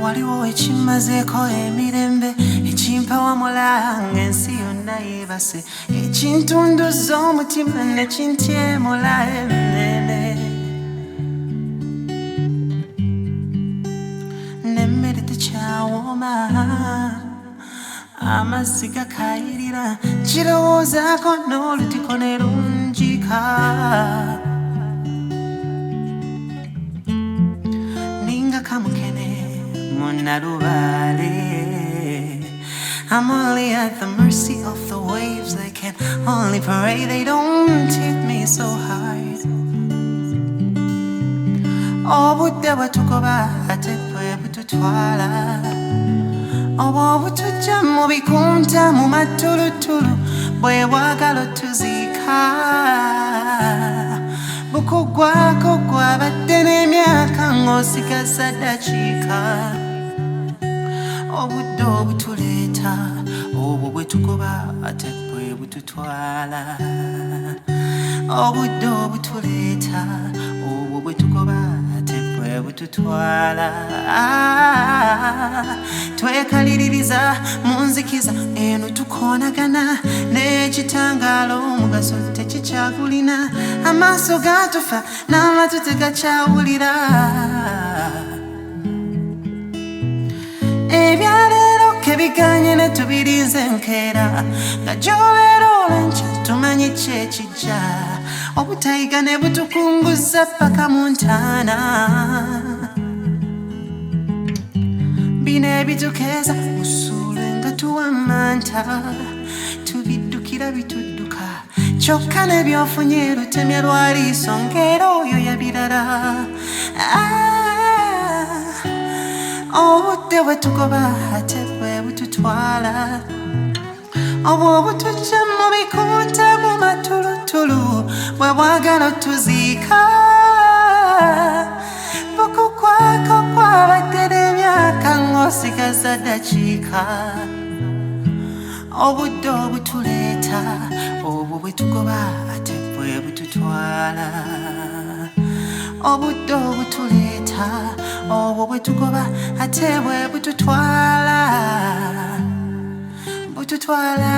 waliwo ekimazeeko emirembe ekimpa wamula ng'ensi yonna yeebase ekintunduza omutima ne kintyemula emmere n'emmere tekyawooma amazzi gakayirira kirowoozaako n'olutiko ne lunjika ninga kamukene munalubale I'm only at the mercy of the waves. They can only pray they don't hit me so hard. Obudde bwetugoba ate bwe bututwala obwo butujja mu bikunta mu matulutulu bwe bwagala otuziika bukugwako gwabadde n'emyaka ng'osigaza ddakiika obudde obutuleeta obwo bwe tugoba ate bwe bututwala obudde obutuleeta obwo bwe tugoba ate bwe bututwala twekaliririza mu nzikiza eno tukoonagana n'ekitangaalo omugaso tekikyagulina amaaso gatufa n'amatu tegakyawulira ebyaleero kebiganye ne tubirinze enkeera nga gy'obeera olw'enkya tumanyi kyekijja obutayiga ne butukunguza paka mu ntaana bino ebitukeeza musuulwe nga tuwamanta tubiddukira bitudduka kyokka n'ebyofunye lutemya lwaliiso ng'era oyo yabirala obudde bwe tugoba ate bwe bututwala obwo butujja mu bikunta mu matulutulu bwe bwagala otuziika bukukwako kwabadde n'emyaka ng'osigaza ddakiika obudde obutuleeta obwo bwe tugoba ate bwe bututwala obudde obutuleeta obwo bwe tugoba ate bwe bututwala bututwala